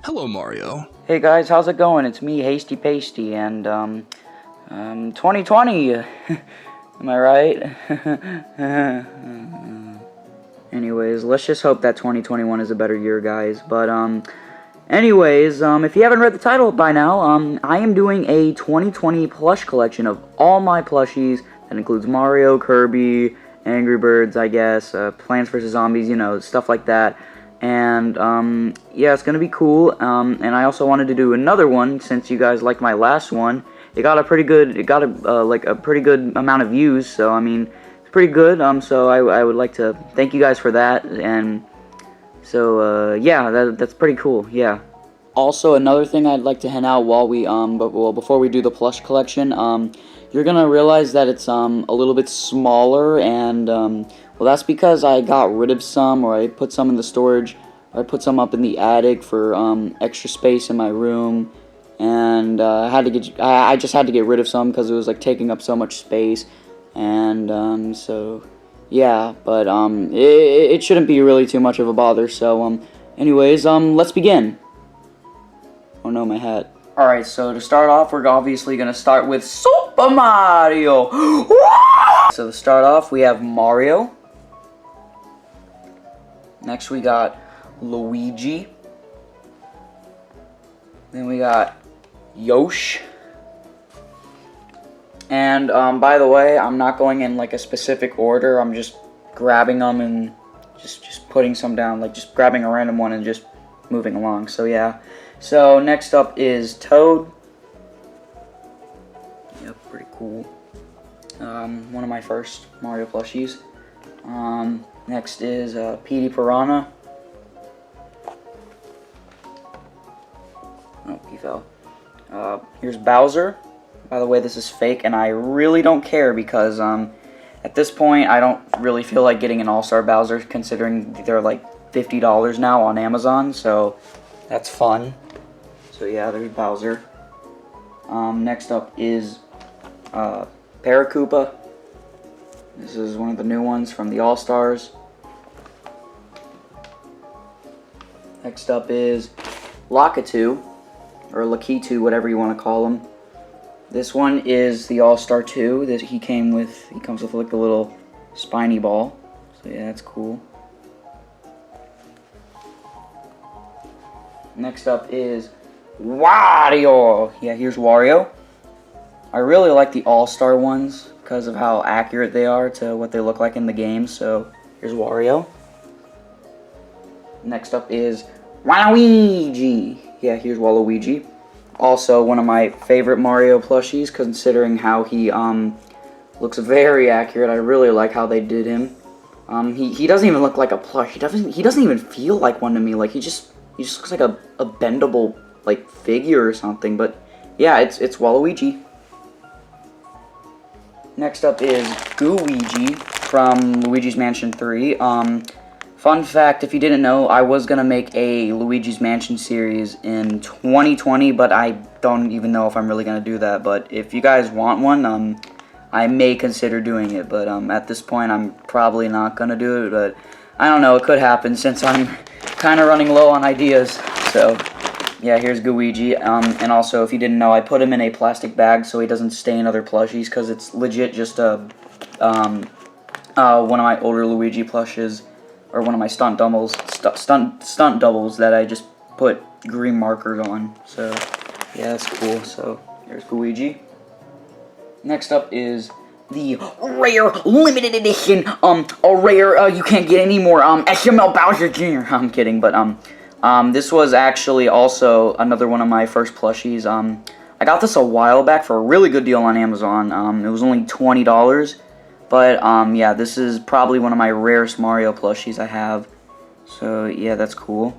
Hello, Mario. Hey guys, how's it going? It's me, Hasty Pasty, and 2020. Am I right? Anyways, let's just hope that 2021 is a better year, guys. But anyways, if you haven't read the title by now, I am doing a 2020 plush collection of all my plushies. That includes Mario, Kirby, Angry Birds, I guess, Plants vs. Zombies, you know, stuff like that. And yeah, it's gonna be cool. And I also wanted to do another one since you guys liked my last one. It got a pretty good, like a pretty good amount of views. So I mean, it's pretty good. So I would like to thank you guys for that. And so yeah, that's pretty cool. Yeah. Also, another thing I'd like to hint out while we before we do the plush collection, you're gonna realize that it's a little bit smaller, and well, that's because I got rid of some, or I put some in the storage, or I put some up in the attic for extra space in my room, and I just had to get rid of some because it was like taking up so much space, and so yeah, but it shouldn't be really too much of a bother. So anyways, let's begin. Oh no, my hat. Alright, so to start off, we're obviously going to start with Super Mario! So to start off, we have Mario. Next we got Luigi. Then we got Yoshi. And by the way, I'm not going in like a specific order. I'm just grabbing them and just putting some down, like just grabbing a random one and just moving along. So yeah. So next up is Toad. Yep, pretty cool. One of my first Mario plushies. Next is Petey Piranha. Oh, he fell. Here's Bowser. By the way, this is fake, and I really don't care because at this point, I don't really feel like getting an All-Star Bowser, considering they're like $50 now on Amazon. So that's fun. So yeah, there's Bowser. Next up is Paracoopa. This is one of the new ones from the All-Stars. Next up is Lakitu, or Lakitu, whatever you want to call him. This one is the All-Star 2 that he comes with like a little spiny ball. So yeah, that's cool. Next up is Wario! Yeah, here's Wario. I really like the All-Star ones because of how accurate they are to what they look like in the game. So here's Wario. Next up is Waluigi. Yeah, here's Waluigi. Also one of my favorite Mario plushies, considering how he looks very accurate. I really like how they did him. He doesn't even look like a plush. He doesn't even feel like one to me. Like he just looks like a bendable like figure or something. But yeah, it's Waluigi. Next up is Gooigi from Luigi's Mansion 3. Fun fact, if you didn't know, I was gonna make a Luigi's Mansion series in 2020, but I don't even know if I'm really gonna do that. But if you guys want one, I may consider doing it. But at this point, I'm probably not gonna do it. But I don't know, it could happen since I'm kind of running low on ideas. So yeah, here's Gooigi. And also, if you didn't know, I put him in a plastic bag so he doesn't stain other plushies, because it's legit just one of my older Luigi plushes, or one of my stunt doubles that I just put green markers on. So yeah, that's cool. So here's Gooigi. Next up is the rare limited edition, a rare you can't get anymore, XML Bowser Jr. I'm kidding, but this was actually also another one of my first plushies. I got this a while back for a really good deal on Amazon. It was only $20. But yeah, this is probably one of my rarest Mario plushies I have. So yeah, that's cool.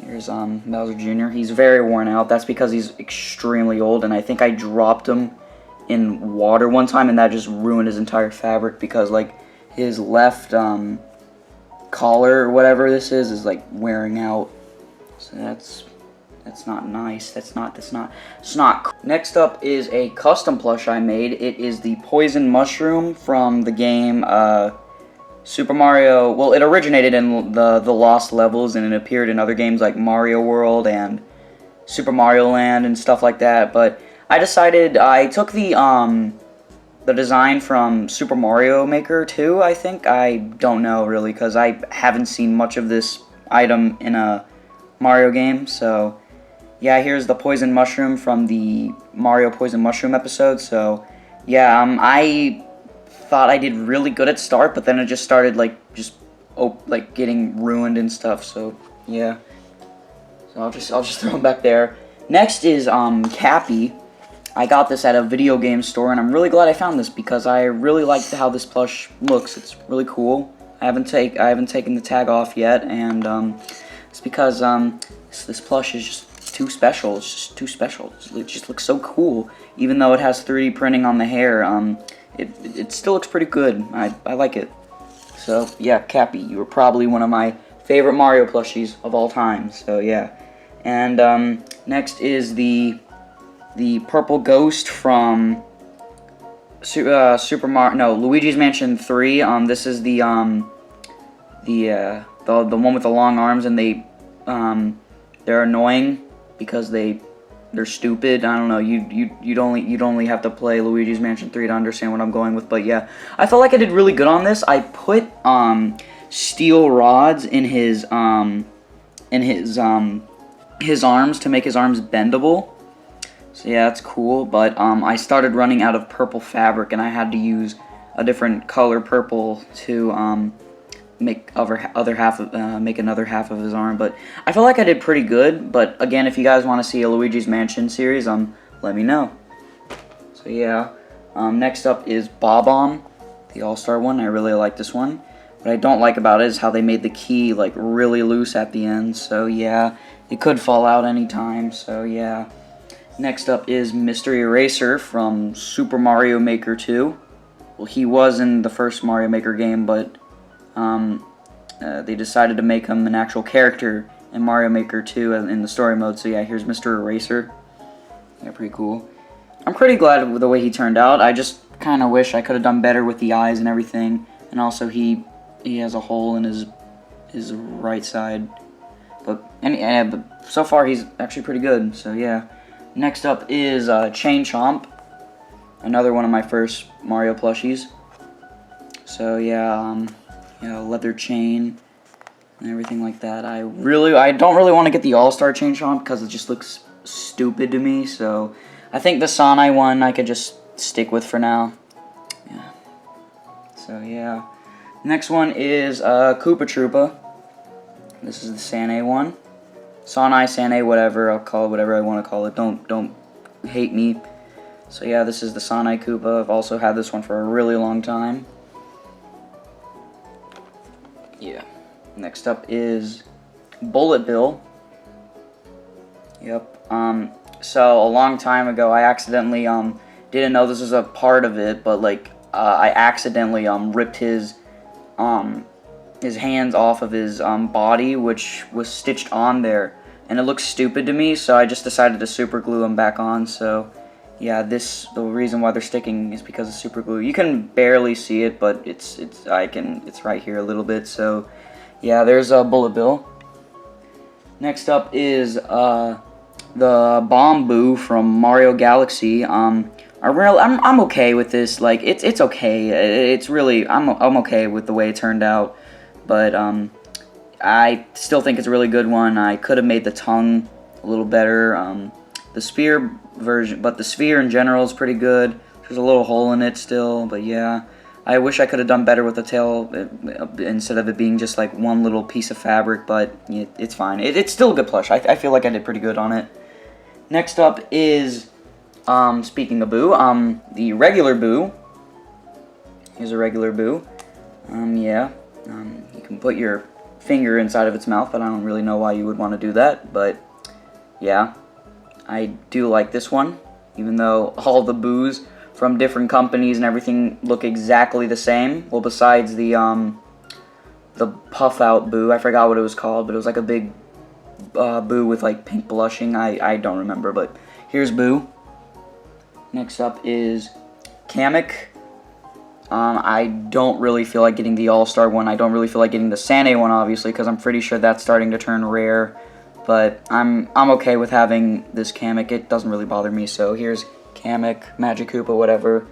Here's Bowser Jr. He's very worn out. That's because he's extremely old, and I think I dropped him in water one time, and that just ruined his entire fabric, because like his left collar or whatever this is like wearing out. So that's not nice. That's not. Next up is a custom plush I made. It is the poison mushroom from the game Super Mario, well, it originated in the Lost Levels, and it appeared in other games like Mario World and Super Mario Land and stuff like that. But I decided I took the design from Super Mario Maker 2, I think. I don't know really, because I haven't seen much of this item in a Mario game. So yeah, here's the poison mushroom from the Mario Poison Mushroom episode. So yeah, I thought I did really good at start, but then it just started like getting ruined and stuff. So yeah, so I'll just throw him back there. Next is Cappy. I got this at a video game store, and I'm really glad I found this because I really like how this plush looks. It's really cool. I haven't taken the tag off yet, and it's because this plush is just too special. It's just too special. It just looks so cool, even though it has 3D printing on the hair. It still looks pretty good. I like it. So yeah, Cappy, you were probably one of my favorite Mario plushies of all time. So yeah, and next is the purple ghost from Super Mario. No, Luigi's Mansion 3. This is the one with the long arms, and they're annoying because they're stupid. I don't know. You'd only have to play Luigi's Mansion 3 to understand what I'm going with. But yeah, I felt like I did really good on this. I put steel rods in his arms to make his arms bendable. So yeah, that's cool. But I started running out of purple fabric, and I had to use a different color purple to make make another half of his arm. But I feel like I did pretty good. But again, if you guys want to see a Luigi's Mansion series, let me know. So yeah, next up is Bob-omb, the All-Star one. I really like this one. What I don't like about it is how they made the key like really loose at the end. So yeah, it could fall out anytime. So yeah. Next up is Mystery Eraser from Super Mario Maker 2. Well, he was in the first Mario Maker game, but they decided to make him an actual character in Mario Maker 2 in the story mode. So yeah, here's Mr. Eraser. Yeah, pretty cool. I'm pretty glad with the way he turned out. I just kind of wish I could have done better with the eyes and everything. And also he has a hole in his right side. But so far he's actually pretty good. So yeah. Next up is Chain Chomp, another one of my first Mario plushies. So yeah, leather chain and everything like that. I don't really want to get the All-Star Chain Chomp because it just looks stupid to me. So I think the Sanai one I could just stick with for now. Yeah. So yeah. Next one is Koopa Troopa. This is the Sanai one. Sanai, Sanai, whatever, I'll call it whatever I want to call it. Don't hate me. So yeah, this is the Sanai Koopa. I've also had this one for a really long time. Yeah. Next up is Bullet Bill. Yep. So a long time ago, I accidentally didn't know this was a part of it, but like I accidentally ripped his hands off of his body, which was stitched on there, and it looks stupid to me, so I just decided to super glue them back on. So yeah, the reason why they're sticking is because of super glue. You can barely see it, but it's right here a little bit. So yeah, there's a Bullet Bill. Next up is the Bomb Boo from Mario Galaxy. I'm okay with this. Like it's okay. It's really I'm okay with the way it turned out. But I still think it's a really good one. I could have made the tongue a little better. The sphere version, but the sphere in general is pretty good. There's a little hole in it still, but yeah. I wish I could have done better with the tail instead of it being just like one little piece of fabric, but it's fine. It's still a good plush. I feel like I did pretty good on it. Next up is, speaking of Boo, the regular Boo. Here's a regular Boo. Yeah. You can put your finger inside of its mouth, but I don't really know why you would want to do that. But yeah, I do like this one, even though all the Boos from different companies and everything look exactly the same. Well, besides the puff out Boo, I forgot what it was called, but it was like a big Boo with like pink blushing. I don't remember, but here's Boo. Next up is Kamek. I don't really feel like getting the All-Star one. I don't really feel like getting the Sane one, obviously, because I'm pretty sure that's starting to turn rare. But I'm okay with having this Kamek. It doesn't really bother me. So here's Kamek, Magic Koopa, whatever.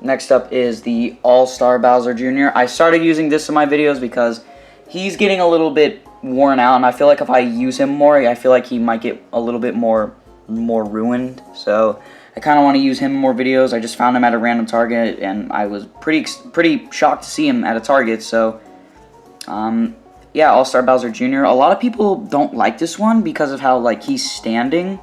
Next up is the All-Star Bowser Jr. I started using this in my videos because he's getting a little bit worn out, and I feel like if I use him more, I feel like he might get a little bit more ruined. So I kind of want to use him in more videos. I just found him at a random Target, and I was pretty shocked to see him at a Target. So yeah, All-Star Bowser Jr. A lot of people don't like this one because of how like he's standing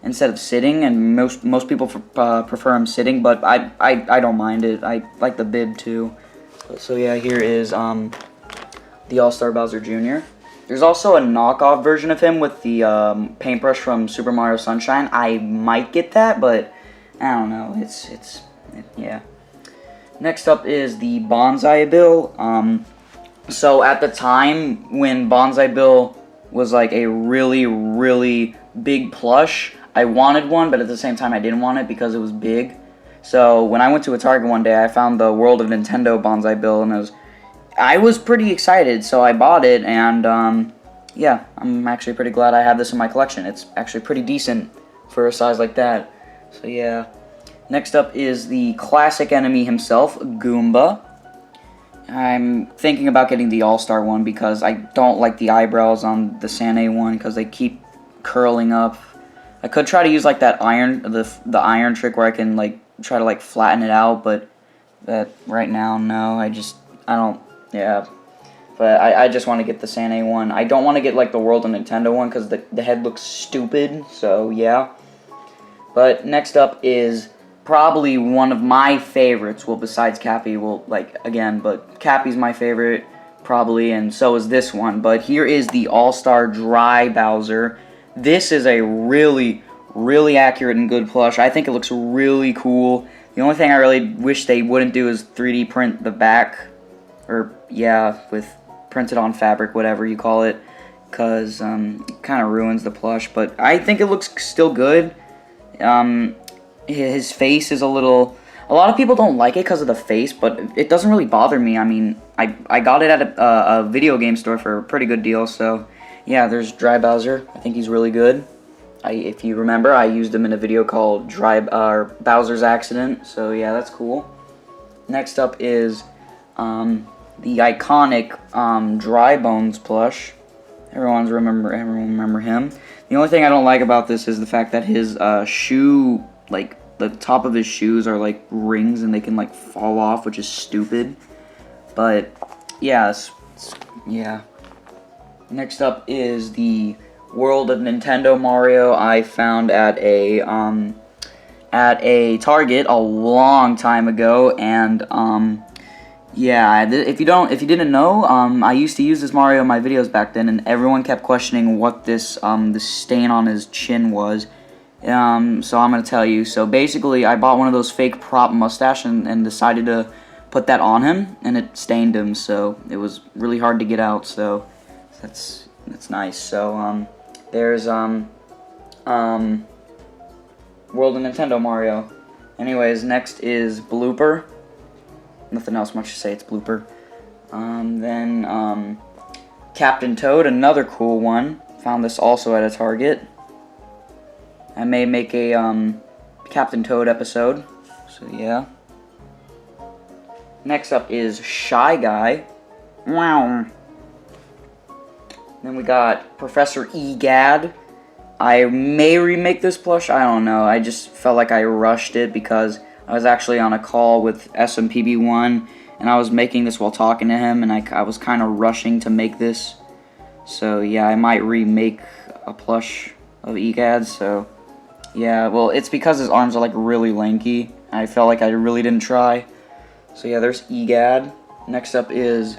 instead of sitting, and most people prefer him sitting, but I don't mind it. I like the bib too. So yeah, here is the All-Star Bowser Jr. There's also a knockoff version of him with the paintbrush from Super Mario Sunshine. I might get that, but I don't know. Yeah. Next up is the Bonsai Bill. So at the time when Bonsai Bill was like a really big plush, I wanted one, but at the same time I didn't want it because it was big. So when I went to a Target one day, I found the World of Nintendo Bonsai Bill, and I was pretty excited, so I bought it, and yeah, I'm actually pretty glad I have this in my collection. It's actually pretty decent for a size like that. So yeah. Next up is the classic enemy himself, Goomba. I'm thinking about getting the All-Star one because I don't like the eyebrows on the Sane one because they keep curling up. I could try to use like that the iron trick where I can like try to like flatten it out, but right now, no. I don't. Yeah. But I just want to get the Sane one. I don't want to get like the World of Nintendo one because the head looks stupid. So yeah. But next up is probably one of my favorites. Well, besides Cappy, but Cappy's my favorite probably, and so is this one. But here is the All-Star Dry Bowser. This is a really accurate and good plush. I think it looks really cool. The only thing I really wish they wouldn't do is 3D print the back, or yeah, with printed on fabric, whatever you call it, because it kind of ruins the plush. But I think it looks still good. His face is a lot of people don't like it because of the face, but it doesn't really bother me. I mean, I got it at a video game store for a pretty good deal, so yeah, there's Dry Bowser. I think he's really good. If you remember, I used him in a video called Bowser's Accident, so yeah, that's cool. Next up is the iconic Dry Bones plush. Everyone remember him. The only thing I don't like about this is the fact that his shoe, like the top of his shoes are like rings and they can like fall off, which is stupid. But yeah, yeah. Next up is the World of Nintendo Mario I found at a Target a long time ago, and yeah, if you didn't know, I used to use this Mario in my videos back then, and everyone kept questioning what this stain on his chin was. So I'm gonna tell you. So basically, I bought one of those fake prop mustache and decided to put that on him, and it stained him. So it was really hard to get out. So that's nice. So there's World of Nintendo Mario. Anyways, next is Blooper. Nothing else much to say, it's Blooper. Then Captain Toad, another cool one. Found this also at a Target. I may make a Captain Toad episode, so yeah. Next up is Shy Guy. Wow. Then we got Professor Egad. I may remake this plush, I don't know. I just felt like I rushed it because I was actually on a call with SMPB1, and I was making this while talking to him, and I was kind of rushing to make this. So yeah, I might remake a plush of Egad, so yeah, well, it's because his arms are like really lanky. I felt like I really didn't try. So yeah, there's Egad. Next up is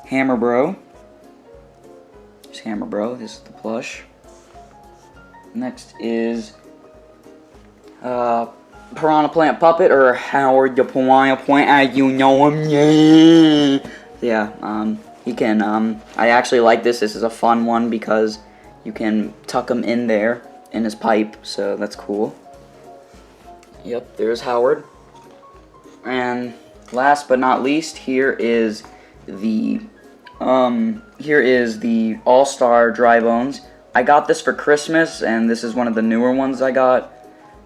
Hammer Bro. There's Hammer Bro, this is the plush. Next is Piranha Plant Puppet, or Howard the Piranha Plant as you know him. Yeah, he can, I actually like this. This is a fun one because you can tuck him in there in his pipe, so that's cool. Yep, there's Howard. And last but not least, here is the All-Star Dry Bones. I got this for Christmas, and this is one of the newer ones I got.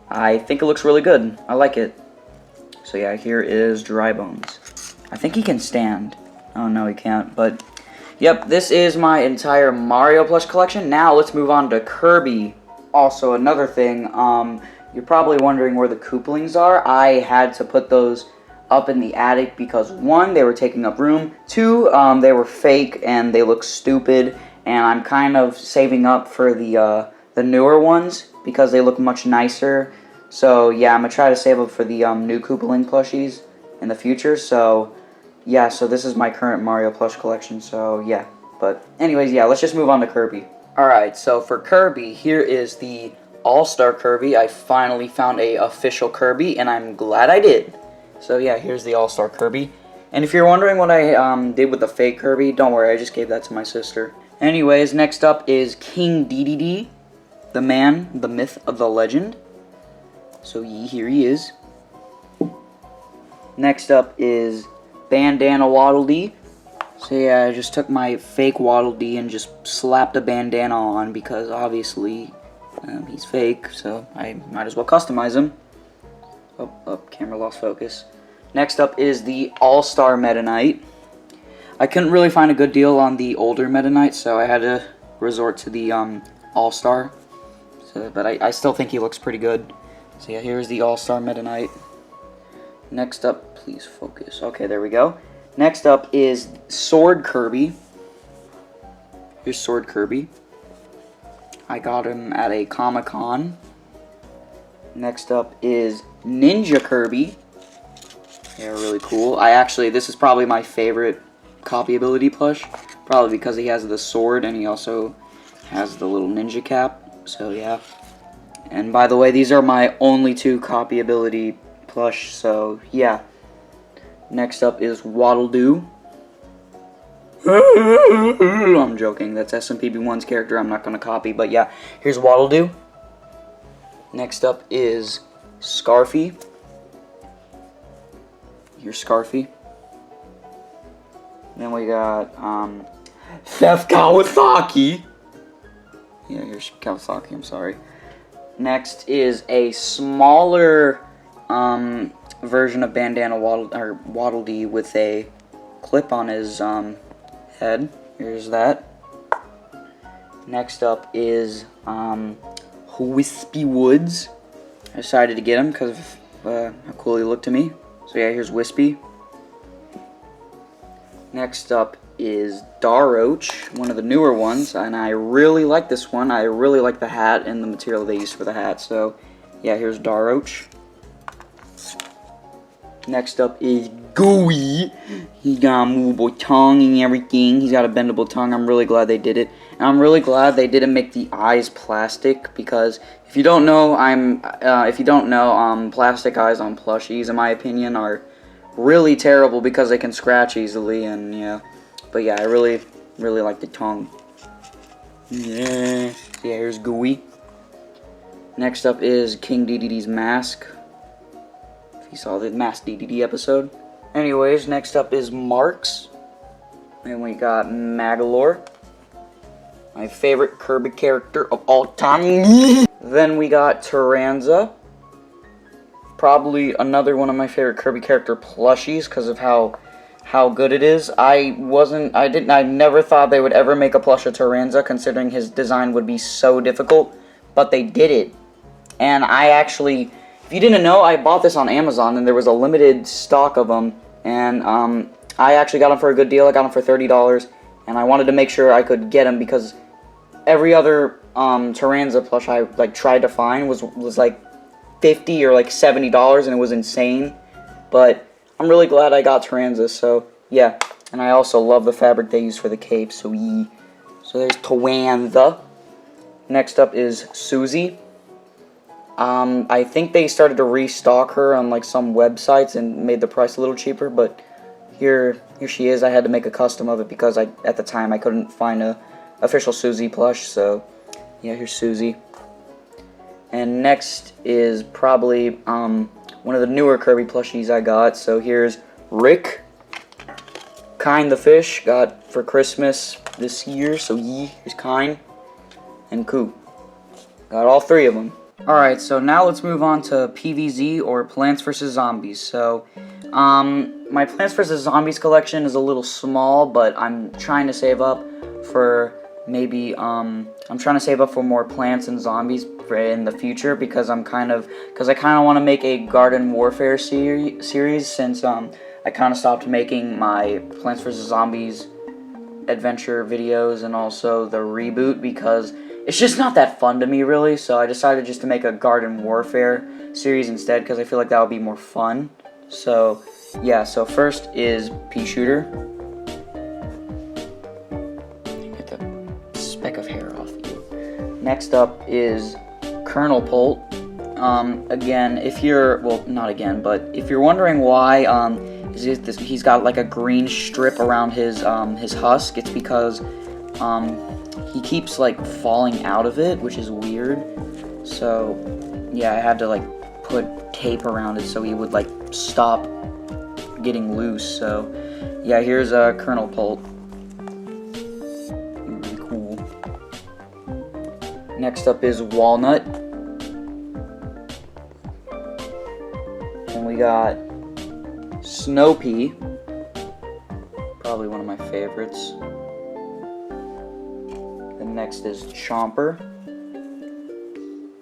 I think it looks really good. I like it. So yeah, here is Dry Bones. I think he can stand. Oh no, he can't, but yep, this is my entire Mario plush collection. Now let's move on to Kirby. Also, another thing, you're probably wondering where the Koopalings are. I had to put those up in the attic because 1, they were taking up room, 2, they were fake and they look stupid, and I'm kind of saving up for the newer ones because they look much nicer. So yeah, I'm gonna try to save up for the new Koopaling plushies in the future. So yeah, so this is my current Mario plush collection. So yeah, but anyways, yeah, let's just move on to Kirby. Alright, so for Kirby, here is the All-Star Kirby. I finally found a official Kirby, and I'm glad I did. So yeah, here's the All-Star Kirby. And if you're wondering what I did with the fake Kirby, don't worry, I just gave that to my sister. Anyways, next up is King Dedede, the man, the myth, of the legend. So here he is. Next up is Bandana Waddle Dee. So yeah, I just took my fake Waddle Dee and just slapped a bandana on because obviously he's fake, so I might as well customize him. Oh, camera lost focus. Next up is the All-Star Meta Knight. I couldn't really find a good deal on the older Meta Knight, so I had to resort to the All-Star. So, but I still think he looks pretty good. So yeah, here's the All-Star Meta Knight. Next up, please focus. Okay, there we go. Next up is Sword Kirby. Here's Sword Kirby. I got him at a Comic-Con. Next up is Ninja Kirby. They're really cool. This is probably my favorite copy ability plush. Probably because he has the sword and he also has the little ninja cap. So yeah. And by the way, these are my only 2 copy ability plush. So yeah. Next up is Waddle Doo. I'm joking. That's SMPB1's character. I'm not going to copy. But yeah, here's Waddle Doo. Next up is Scarfy. Here's Scarfy. Then we got Seth Kawasaki. Yeah, here's Kawasaki. I'm sorry. Next is a smaller version of Bandana Waddle Dee with a clip on his head. Here's that. Next up is Wispy Woods. I decided to get him because of how cool he looked to me. So yeah, here's Wispy. Next up is Daroach, one of the newer ones, and I really like this one. I really like the hat and the material they used for the hat. So yeah, here's Daroach. Next up is Gooey. He got a movable tongue and everything. He's got a bendable tongue. I'm really glad they did it. And I'm really glad they didn't make the eyes plastic because if you don't know, plastic eyes on plushies, in my opinion, are really terrible because they can scratch easily. And yeah, but yeah, I really like the tongue. Yeah, here's Gooey. Next up is King Dedede's mask. You saw the Mask Dedede episode. Anyways, next up is Marks. And we got Magolor, my favorite Kirby character of all time. Then we got Taranza. Probably another one of my favorite Kirby character plushies because of how good it is. I never thought they would ever make a plush of Taranza considering his design would be so difficult, but they did it. And if you didn't know, I bought this on Amazon, and there was a limited stock of them, and I actually got them for a good deal. I got them for $30, and I wanted to make sure I could get them because every other Taranza plush I tried to find was like $50 or like $70, and it was insane. But I'm really glad I got Taranza, so yeah. And I also love the fabric they use for the cape, so yeah. So there's Taranza. Next up is Susie. I think they started to restock her on like some websites and made the price a little cheaper, but here she is. I had to make a custom of it because at the time I couldn't find a official Susie plush, so yeah, here's Susie. And next is probably one of the newer Kirby plushies I got, so here's Rick, Kind the fish, got for Christmas this year, so here's Kind, and Coop. Got all 3 of them. Alright, so now let's move on to PvZ, or Plants vs. Zombies. So, my Plants vs. Zombies collection is a little small, but I'm trying to save up for maybe, I'm trying to save up for more Plants and Zombies in the future, because I kind of want to make a Garden Warfare series, since, I kind of stopped making my Plants vs. Zombies adventure videos and also the reboot, because it's just not that fun to me, really. So I decided just to make a Garden Warfare series instead, because I feel like that would be more fun. So yeah, so first is Pea Shooter. Get the speck of hair off you. Next up is Colonel Polt. Again, if you're, well, not again, but if you're wondering why he's got like a green strip around his husk, it's because he keeps like falling out of it, which is weird. So yeah, I had to like put tape around it so he would like stop getting loose. So yeah, here's Colonel Polt. Really cool. Next up is Walnut. And we got Snow Pea, probably one of my favorites. And next is Chomper.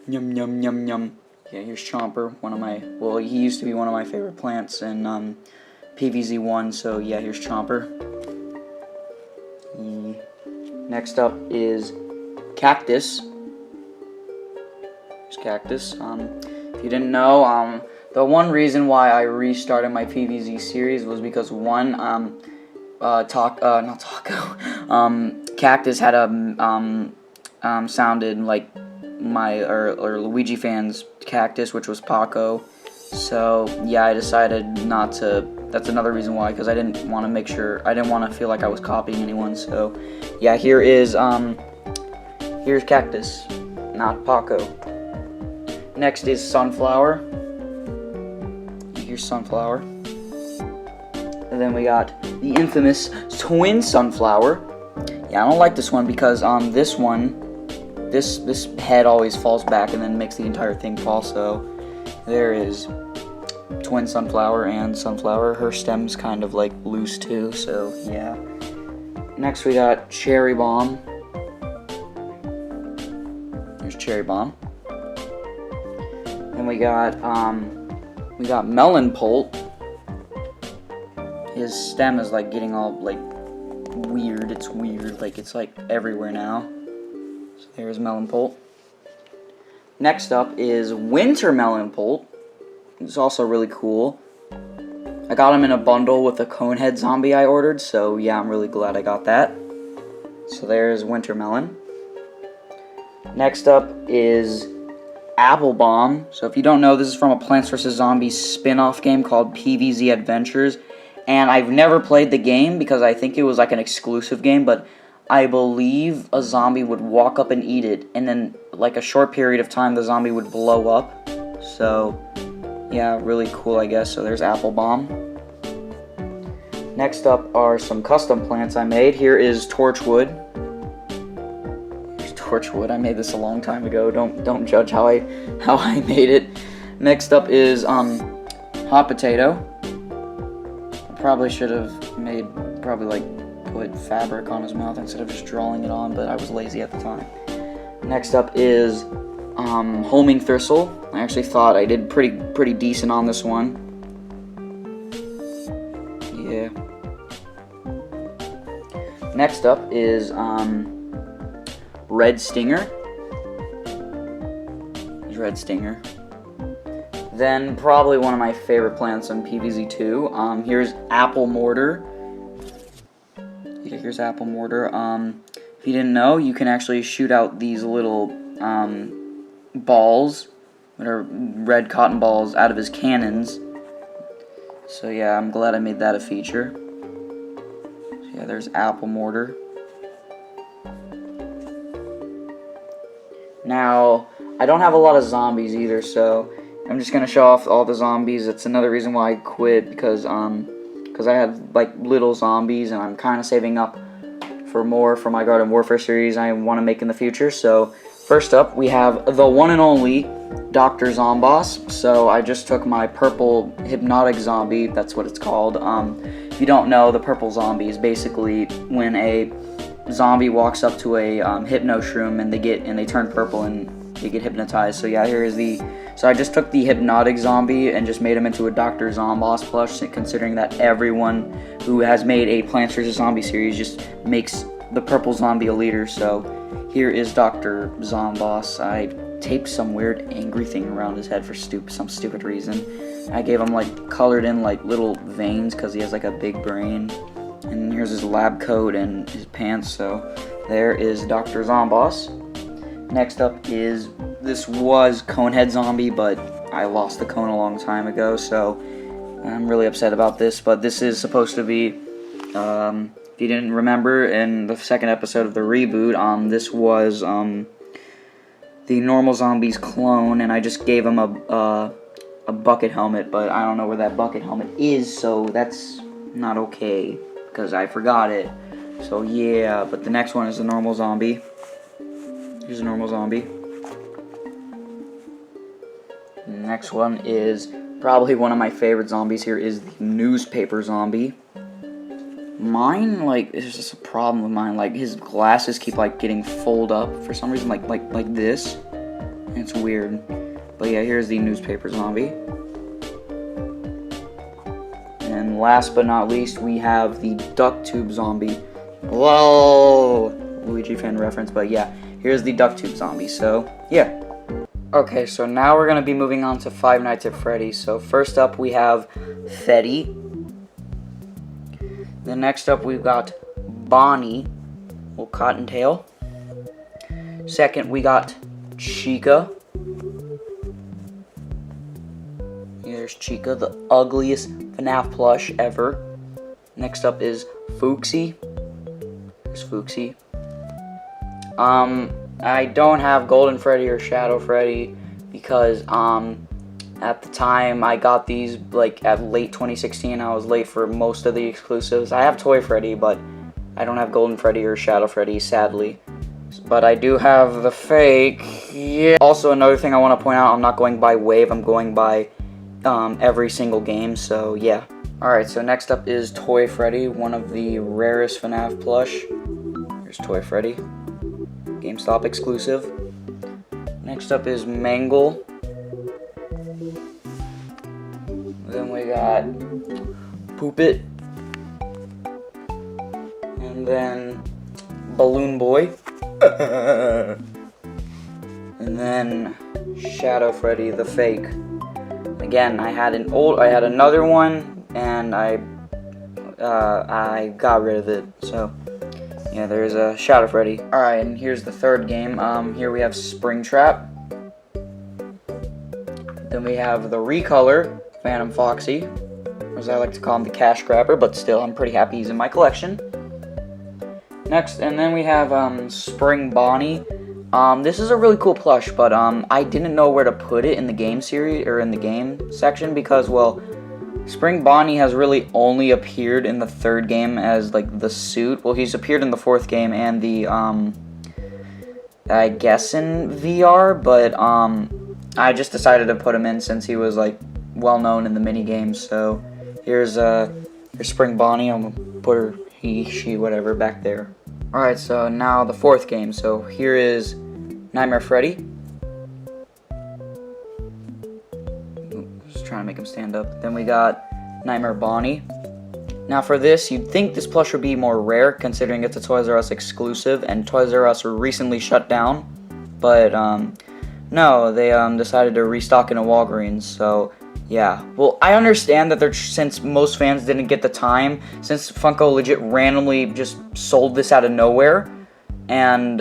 Yum yum yum yum. Yeah, here's Chomper, one of my, well, he used to be one of my favorite plants in PvZ1, so yeah, here's Chomper. Next up is Cactus. Here's Cactus. If you didn't know, the one reason why I restarted my PvZ series was because one, Cactus had a sounded like my or Luigi fans' Cactus, which was Paco. So yeah, I decided not to. That's another reason why, because I didn't want to I didn't want to feel like I was copying anyone. So yeah, here's Cactus, not Paco. Next is Sunflower. Here's Sunflower. And then we got the infamous Twin Sunflower. Yeah, I don't like this one because this head always falls back and then makes the entire thing fall. So there is Twin Sunflower and Sunflower. Her stem's kind of like loose too, so yeah. Next we got Cherry Bomb. There's Cherry Bomb. And we got Melon Polt. His stem is like getting all like weird. It's weird, like it's like everywhere now. So there's Melon Polt. Next up is Winter Melon Polt. It's also really cool. I got him in a bundle with a Conehead zombie I ordered, so yeah, I'm really glad I got that. So there's Winter Melon. Next up is Apple Bomb. So if you don't know, this is from a Plants vs. Zombies spin-off game called PvZ Adventures. And I've never played the game because I think it was like an exclusive game, but I believe a zombie would walk up and eat it, and then like a short period of time the zombie would blow up. So yeah, really cool, I guess. So there's Apple Bomb. Next up are some custom plants I made. Here is Torchwood. Here's Torchwood. I made this a long time ago. Don't judge how I made it. Next up is Hot Potato. I probably should have put fabric on his mouth instead of just drawing it on, but I was lazy at the time. Next up is Homing Thistle. I actually thought I did pretty decent on this one. Yeah. Next up is Red Stinger. Here's Red Stinger. Then probably one of my favorite plants in PvZ2. Here's Apple Mortar. Yeah, here's Apple Mortar. If you didn't know, you can actually shoot out these little balls, that are red cotton balls, out of his cannons. So yeah, I'm glad I made that a feature. So yeah, there's Apple Mortar. Now, I don't have a lot of zombies either, so I'm just gonna show off all the zombies. It's another reason why I quit, because because I had like little zombies, and I'm kind of saving up for more for my Garden Warfare series I want to make in the future. So first up, we have the one and only Dr. Zomboss. So I just took my purple hypnotic zombie, that's what it's called. If you don't know, the purple zombie is basically when a zombie walks up to a hypno shroom and they turn purple and they get hypnotized. So yeah, so I just took the hypnotic zombie and just made him into a Dr. Zomboss plush, considering that everyone who has made a Plants vs. Zombie series just makes the purple zombie a leader. So here is Dr. Zomboss. I taped some weird angry thing around his head for some stupid reason. I gave him like colored in like little veins because he has like a big brain. And here's his lab coat and his pants. So there is Dr. Zomboss. Next up this was Conehead Zombie, but I lost the cone a long time ago, so I'm really upset about this. But this is supposed to be, if you didn't remember, in the second episode of the reboot, this was the normal zombies clone, and I just gave him a bucket helmet, but I don't know where that bucket helmet is, so that's not okay, because I forgot it. So yeah, but the next one is the normal zombie. Here's a normal zombie. The next one is probably one of my favorite zombies here is the newspaper zombie. Mine, like, there's just a problem with mine. Like, his glasses keep, like, getting folded up for some reason, like this. And it's weird. But yeah, here's the newspaper zombie. And last but not least, we have the duct tube zombie. Whoa! Luigi fan reference, but yeah. Here's the duct tube zombie, so yeah. Okay, so now we're going to be moving on to Five Nights at Freddy's. So first up we have Freddy. Then next up we've got Bonnie, or Cottontail. Second we got Chica. Here's Chica, the ugliest FNAF plush ever. Next up is Fuxie. Here's Fuxie. I don't have Golden Freddy or Shadow Freddy because, at the time I got these, like, at late 2016, I was late for most of the exclusives. I have Toy Freddy, but I don't have Golden Freddy or Shadow Freddy, sadly. But I do have the fake, yeah. Also, another thing I want to point out, I'm not going by wave, I'm going by, every single game, so yeah. Alright, so next up is Toy Freddy, one of the rarest FNAF plush. Here's Toy Freddy. GameStop exclusive. Next up is Mangle. Then we got Poop It. And then Balloon Boy. And then Shadow Freddy, the fake. Again, I had another one, and I got rid of it. So yeah, there's a Shadow Freddy. Alright, and here's the third game. Here we have Springtrap. Then we have the Recolor, Phantom Foxy. Or as I like to call him, the Cash Grabber, but still, I'm pretty happy he's in my collection. Next, and then we have Spring Bonnie. This is a really cool plush, but I didn't know where to put it in the game series, or in the game section, because, well, Spring Bonnie has really only appeared in the third game as, like, the suit. Well, he's appeared in the fourth game and the, I guess in VR, but, I just decided to put him in since he was, like, well-known in the minigames. So, here's Spring Bonnie. I'm gonna put her, he, she, whatever, back there. Alright, so now the fourth game. So, here is Nightmare Freddy. Trying to make him stand up. Then we got Nightmare Bonnie. Now for this, you'd think this plush would be more rare considering it's a Toys R Us exclusive and Toys R Us recently shut down. But no, they decided to restock in a Walgreens. So yeah, well, I understand that since most fans didn't get the time, since Funko legit randomly just sold this out of nowhere, and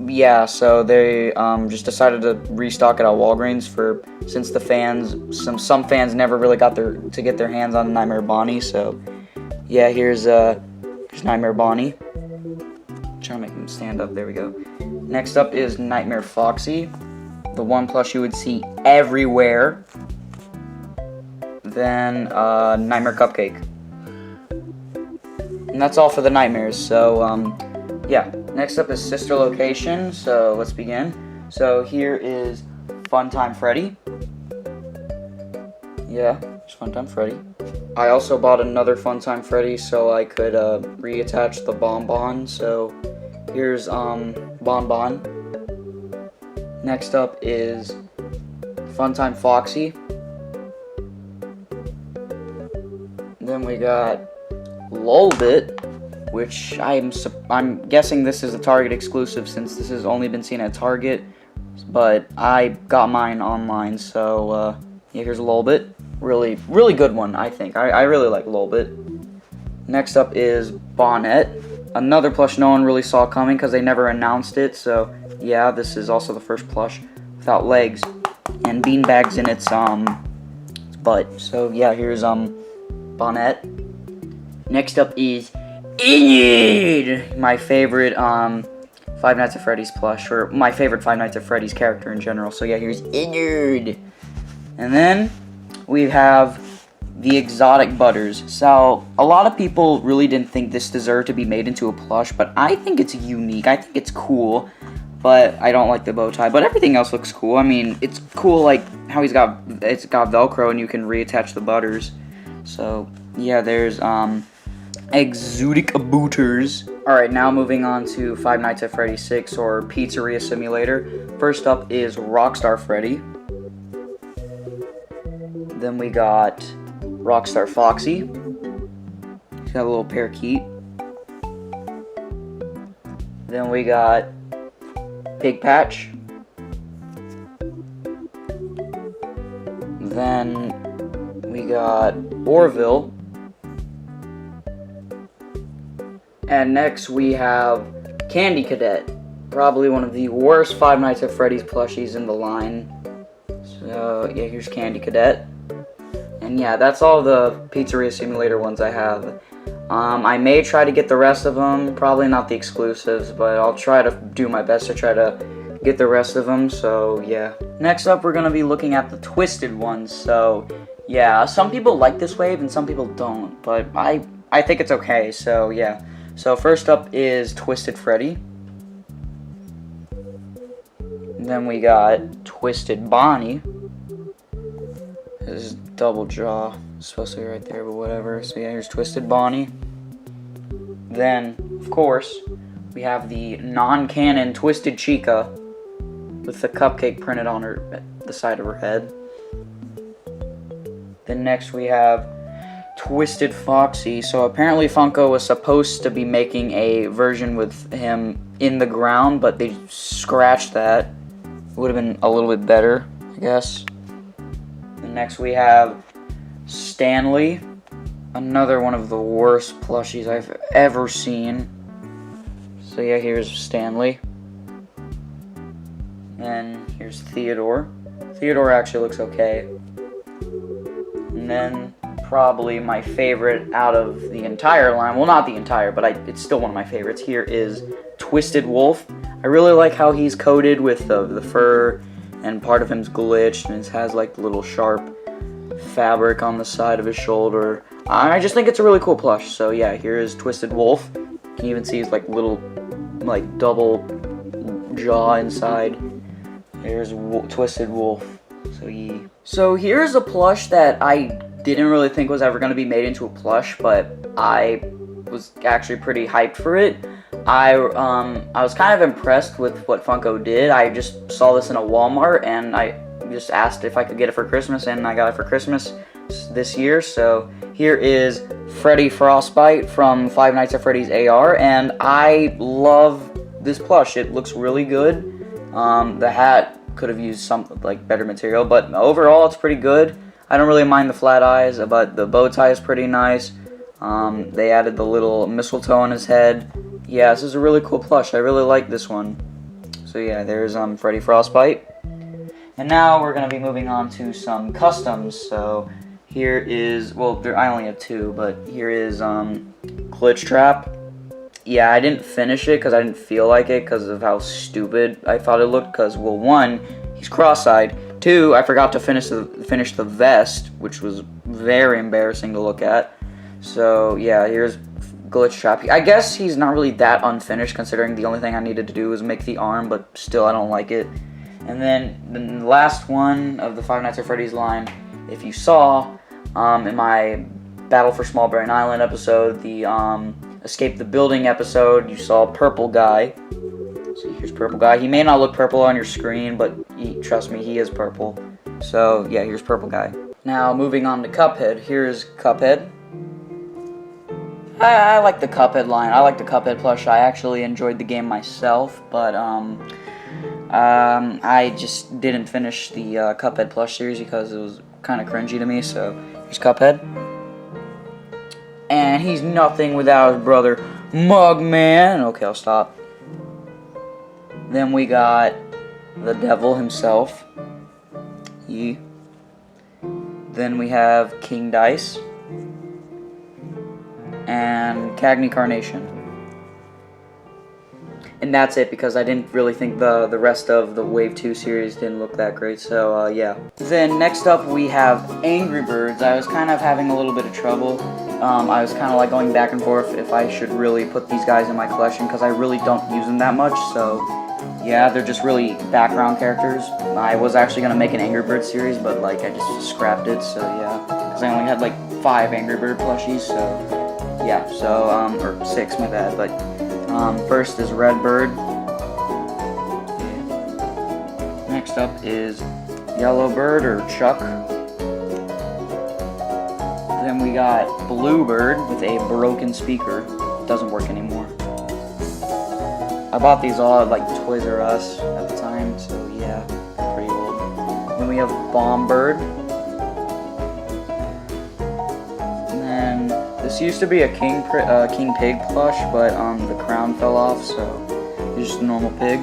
yeah, so they just decided to restock it at Walgreens since the fans, some fans never really got to get their hands on Nightmare Bonnie. So yeah, here's Nightmare Bonnie. I'm trying to make him stand up. There we go. Next up is Nightmare Foxy, the one plush you would see everywhere. then Nightmare Cupcake. And that's all for the nightmares. So yeah, next up is Sister Location. So let's begin. So here is Funtime Freddy. Yeah, it's Funtime Freddy. I also bought another Funtime Freddy so I could reattach the Bonbon. So here's Bonbon. Next up is Funtime Foxy. Then we got Lolbit, which I'm guessing this is a Target exclusive since this has only been seen at Target, but I got mine online. So yeah, here's Lolbit. Really good one, I think. I really like Lolbit. Next up is Bonnet, another plush no one really saw coming because they never announced it. So yeah, this is also the first plush without legs and beanbags in its butt. So yeah, here's Bonnet. Next up is Enid, my favorite Five Nights at Freddy's plush, or my favorite Five Nights at Freddy's character in general. So yeah, here's Enid. And then we have the Exotic Butters. So a lot of people really didn't think this deserved to be made into a plush, but I think it's unique. I think it's cool, but I don't like the bow tie. But everything else looks cool. I mean, it's cool like how it's got Velcro and you can reattach the butters. So yeah, there's Exotic Butters. Alright, now moving on to Five Nights at Freddy's 6 or Pizzeria Simulator. First up is Rockstar Freddy. Then we got Rockstar Foxy. He's got a little parakeet. Then we got Pig Patch. Then we got Orville. And next we have Candy Cadet. Probably one of the worst Five Nights at Freddy's plushies in the line. So yeah, here's Candy Cadet. And yeah, that's all the Pizzeria Simulator ones I have. I may try to get the rest of them, probably not the exclusives, but I'll try to do my best to try to get the rest of them, so yeah. Next up, we're going to be looking at the Twisted ones, so yeah, some people like this wave and some people don't, but I think it's okay, so yeah. So first up is Twisted Freddy. Then we got Twisted Bonnie. This is double jaw. It's supposed to be right there, but whatever. So yeah, here's Twisted Bonnie. Then, of course, we have the non-canon Twisted Chica with the cupcake printed on her the side of her head. Then next we have Twisted Foxy. So apparently Funko was supposed to be making a version with him in the ground, but they scratched that. It would have been a little bit better, I guess. Next we have Stanley, another one of the worst plushies I've ever seen. So yeah, here's Stanley. And here's Theodore. Theodore actually looks okay. And then probably my favorite out of the entire line, well not the entire, but it's still one of my favorites, here is Twisted Wolf. I really like how he's coated with the fur, and part of him's glitched, and it has like the little sharp fabric on the side of his shoulder. I just think it's a really cool plush. So yeah, here is Twisted Wolf. You can even see his like little like double jaw inside. Here's Twisted Wolf. So here's a plush that I didn't really think was ever going to be made into a plush, but I was actually pretty hyped for it. I was kind of impressed with what Funko did. I just saw this in a Walmart and I just asked if I could get it for Christmas, and I got it for Christmas this year. So here is Freddy Frostbite from Five Nights at Freddy's AR, and I love this plush. It looks really good. The hat could have used some like better material, but overall it's pretty good. I don't really mind the flat eyes, but the bow tie is pretty nice. They added the little mistletoe on his head. Yeah, this is a really cool plush. I really like this one. So yeah, there's Freddy Frostbite. And now we're going to be moving on to some customs. So here is, well, I only have two, but here is Glitch Trap. Yeah, I didn't finish it because I didn't feel like it because of how stupid I thought it looked. Because, well, one, he's cross-eyed. 2, I forgot to finish the vest, which was very embarrassing to look at. So yeah, here's Glitch Trap. I guess he's not really that unfinished, considering the only thing I needed to do was make the arm, but still I don't like it. And then the last one of the Five Nights at Freddy's line, if you saw in my Battle for Small Brain Island episode, the Escape the Building episode, you saw Purple Guy. So here's Purple Guy. He may not look purple on your screen, but trust me, he is purple. So yeah, here's Purple Guy. Now moving on to Cuphead. Here's Cuphead. I like the Cuphead line. I like the Cuphead plush. I actually enjoyed the game myself, but I just didn't finish the Cuphead plush series because it was kind of cringy to me. So here's Cuphead, and he's nothing without his brother Mugman. Okay, I'll stop. Then we got the devil himself. Then we have King Dice and Cagney Carnation. And that's it, because I didn't really think the rest of the Wave 2 series didn't look that great, so yeah. Then next up we have Angry Birds. I was kind of having a little bit of trouble. I was kind of like going back and forth if I should really put these guys in my collection, because I really don't use them that much, so yeah, they're just really background characters. I was actually going to make an Angry Bird series, but like I just scrapped it, so yeah. Because I only had like 5 Angry Bird plushies, so yeah, so, or 6, my bad, but first is Redbird. Next up is Yellowbird, or Chuck. Then we got Bluebird with a broken speaker. Doesn't work anymore. I bought these all at like Toys R Us at the time, so yeah, pretty old. Then we have Bombbird. This used to be a King Pig plush, but the crown fell off, so it's just a normal pig.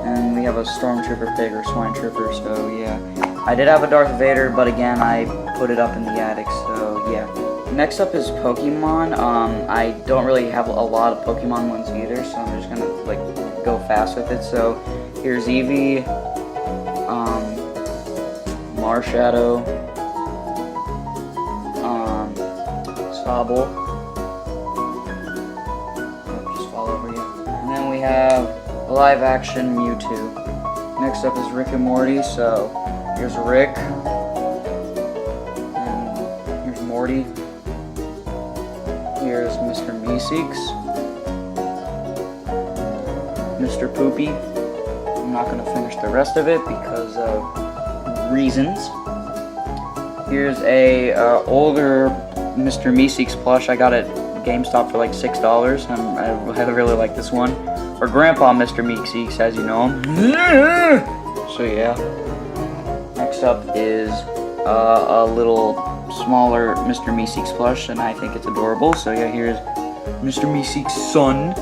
And we have a Stormtrooper pig, or Swine Trooper, so yeah. I did have a Darth Vader, but again, I put it up in the attic, so yeah. Next up is Pokemon. I don't really have a lot of Pokemon ones either, so I'm just gonna like go fast with it. So here's Eevee, Marshadow, Sobble. Just fall over you. And then we have a live action Mewtwo. Next up is Rick and Morty. So here's Rick. And here's Morty. Here's Mr. Meeseeks. Mr. Poopy. I'm not going to finish the rest of it because of reasons. Here's a older Mr. Meeseeks plush I got at GameStop for like $6, and I really like this one. Or Grandpa Mr. Meeseeks, as you know him. So yeah. Next up is a little smaller Mr. Meeseeks plush, and I think it's adorable. So yeah, here's Mr. Meeseeks' son.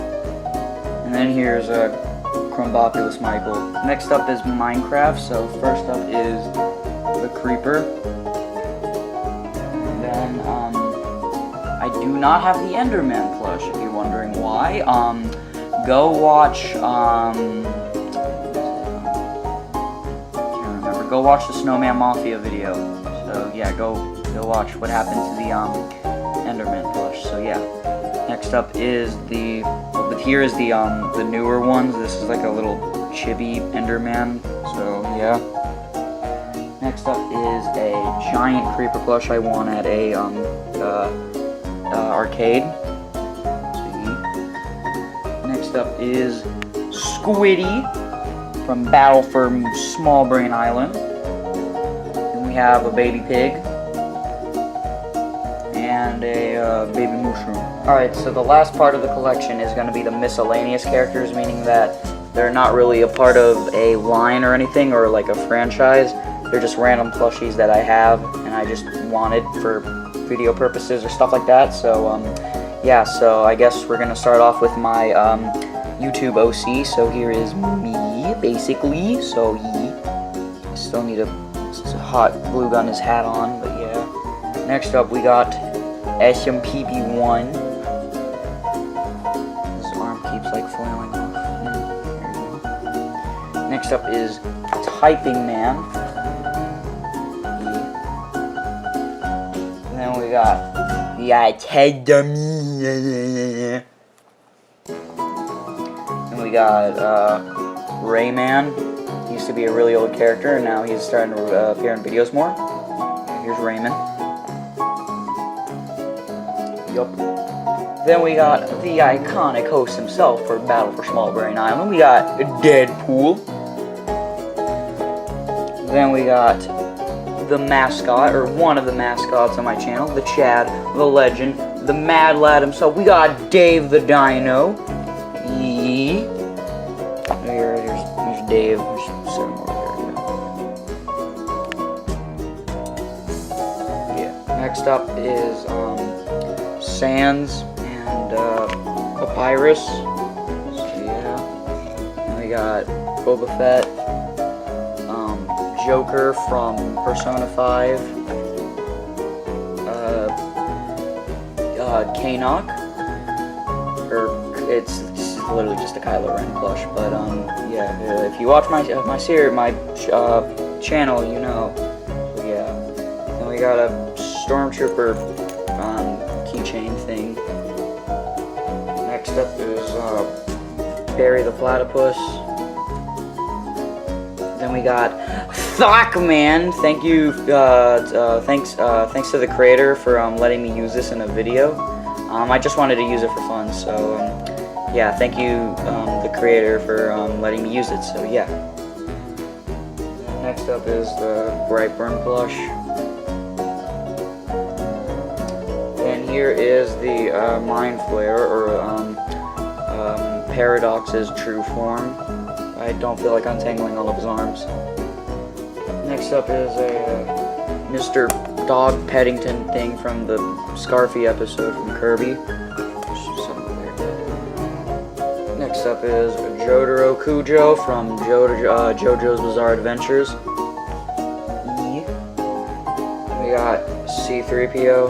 And then here's Crumbopulous Michael. Next up is Minecraft. So first up is the Creeper. I do not have the Enderman plush, if you're wondering why. Go watch, can't remember. Go watch the Snowman Mafia video. So yeah, go watch what happened to the Enderman plush. So yeah. Next up is but here is the newer ones. This is like a little chibi Enderman. So yeah. Next up is a giant Creeper plush I won at a arcade. Next up is Squiddy from Battle for Small Brain Island. Then we have a baby pig and a baby mushroom. Alright, so the last part of the collection is going to be the miscellaneous characters, meaning that they're not really a part of a line or anything, or like a franchise. They're just random plushies that I have and I just wanted for video purposes or stuff like that. So yeah, so I guess we're gonna start off with my YouTube OC. So here is me, basically. So still need a hot glue gun his hat on, but yeah. Next up we got SMPB1. His arm keeps like flailing off. There you go. Next up is Typing Man. And then we got Ted Dummy. And we got Rayman. He used to be a really old character, and now he's starting to appear in videos more. Here's Rayman. Yup. Then we got the iconic host himself for Battle for Small Brain Island. We got Deadpool. Then we got the mascot, or one of the mascots on my channel, the Chad, the legend, the Mad Lad himself. We got Dave the Dino. Here's Dave. There's some more there. Yeah. Next up is Sans and Papyrus. So, yeah. And we got Boba Fett. Joker from Persona 5, K-Knock, or it's literally just a Kylo Ren plush, but yeah, if you watch my channel, you know. So yeah, then we got a Stormtrooper keychain thing. Next up is Barry the Platypus. Then we got Thockman. Thank you, thanks to the creator for letting me use this in a video. I just wanted to use it for fun, so yeah, thank you, the creator, for letting me use it. So yeah. Next up is the Brightburn plush, and here is the Mind Flare, or Paradox's true form. I don't feel like untangling all of his arms. Next up is a Mr. Dog Peddington thing from the Scarfy episode from Kirby. Next up is Jotaro Kujo from JoJo's Bizarre Adventures. We got C-3PO.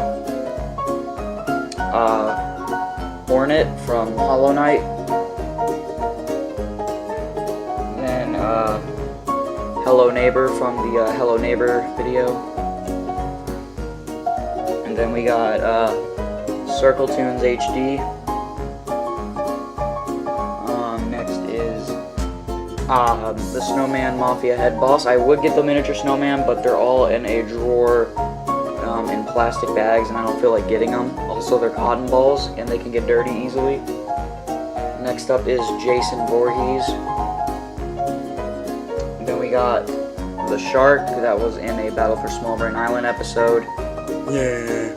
Hornet from Hollow Knight. Hello Neighbor from the Hello Neighbor video. And then we got Circle Tunes HD. Next is the Snowman Mafia head boss. I would get the miniature snowman, but they're all in a drawer in plastic bags, and I don't feel like getting them. Also, they're cotton balls, and they can get dirty easily. Next up is Jason Voorhees. Then we got the shark that was in a Battle for Small Brain Island episode. Yeah.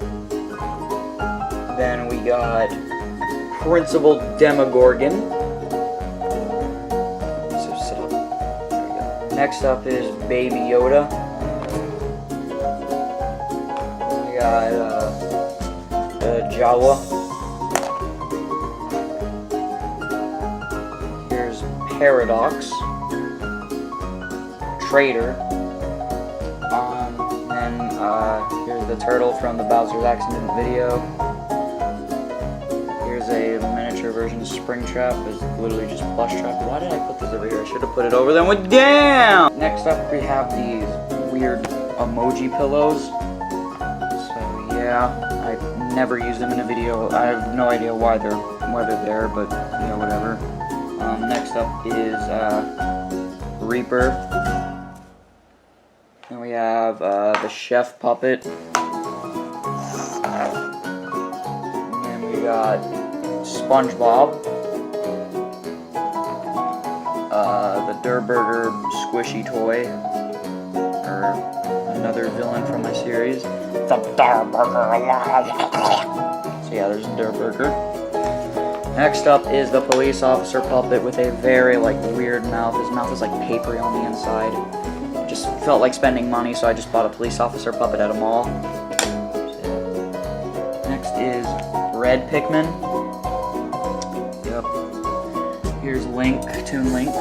Then we got Principal Demogorgon. So sit up. There we go. Next up is Baby Yoda. We got Jawa. Here's Paradox. Trader. And here's the turtle from the Bowser's Accident video. Here's a miniature version of Springtrap. It's literally just plush trap. Why did I put this over here? I should have put it over there and went down! Next up we have these weird emoji pillows. So yeah, I never used them in a video. I have no idea why they're there, but you know, whatever. Next up is Reaper. And we have the chef puppet. And then we got SpongeBob. The Durr Burger squishy toy. Or another villain from my series. The Durr Burger. So yeah, there's Durr Burger. Next up is the police officer puppet with a very weird mouth. His mouth is papery on the inside. Just felt like spending money, so I just bought a police officer puppet at a mall. Next is Red Pikmin. Yep. Here's Link, Toon Link.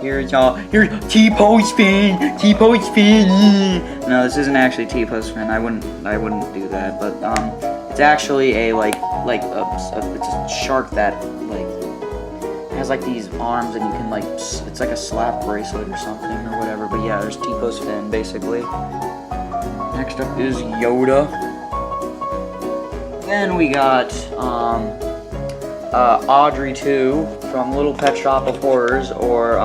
Here's T-Postman. No, this isn't actually T-Postman. I wouldn't do that, but it's actually a it's a shark that has like these arms, and you can like, it's like a slap bracelet or something or whatever. But yeah, there's T-Pose Finn basically. Next up is Yoda. Then we got Audrey 2 from Little Pet Shop of Horrors, or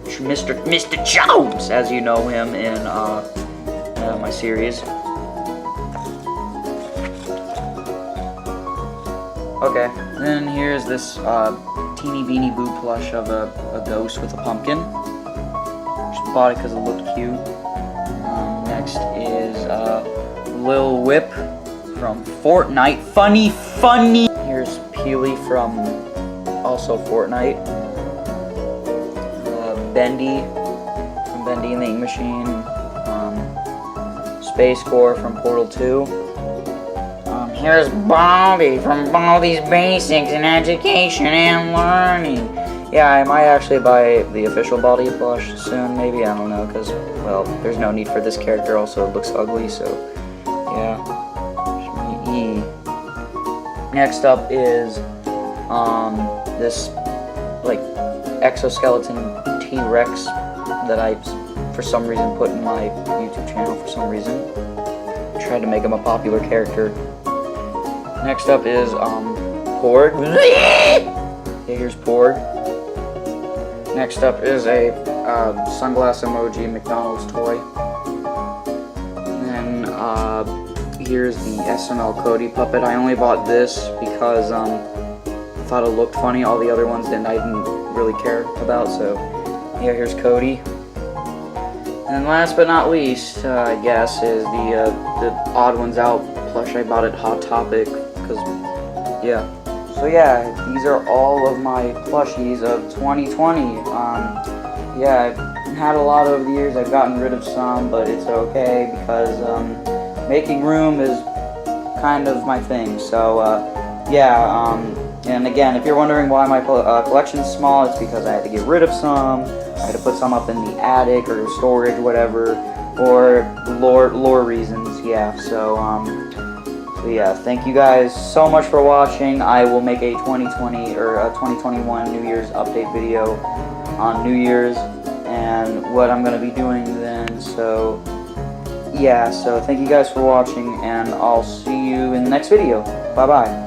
Mr. Jones, as you know him in my series. Okay, then here's this teeny beanie boo plush of a ghost with a pumpkin. Just bought it because it looked cute. Next is Lil Whip from Fortnite. Funny! Here's Peely from also Fortnite. Bendy from Bendy and the Ink Machine. Space Core from Portal 2. Here's Baldy from Baldy's Basics in Education and Learning. Yeah, I might actually buy the official Baldy plush soon, maybe, I don't know, because, well, there's no need for this character, also it looks ugly, so, yeah. Next up is, this, like, exoskeleton T-Rex that I, for some reason, put in my YouTube channel for some reason. Tried to make him a popular character. Next up is, Porg. Yeah, here's Porg. Next up is a sunglass emoji McDonald's toy. And then here's the SML Cody puppet. I only bought this because I thought it looked funny. All the other ones I didn't really care about. So yeah, here's Cody. And then last but not least, I guess, is the Odd Ones Out plush I bought at Hot Topic. Because yeah. So yeah, these are all of my plushies of 2020. Yeah, I've had a lot over the years. I've gotten rid of some, but it's okay because making room is kind of my thing. So yeah, and again, if you're wondering why my collection's small, it's because I had to get rid of some. I had to put some up in the attic or storage, whatever, or lore reasons. Yeah, so yeah, thank you guys so much for watching. I will make a 2020 or a 2021 New Year's update video on New Year's and what I'm going to be doing then. So yeah, so thank you guys for watching, and I'll see you in the next video. Bye bye.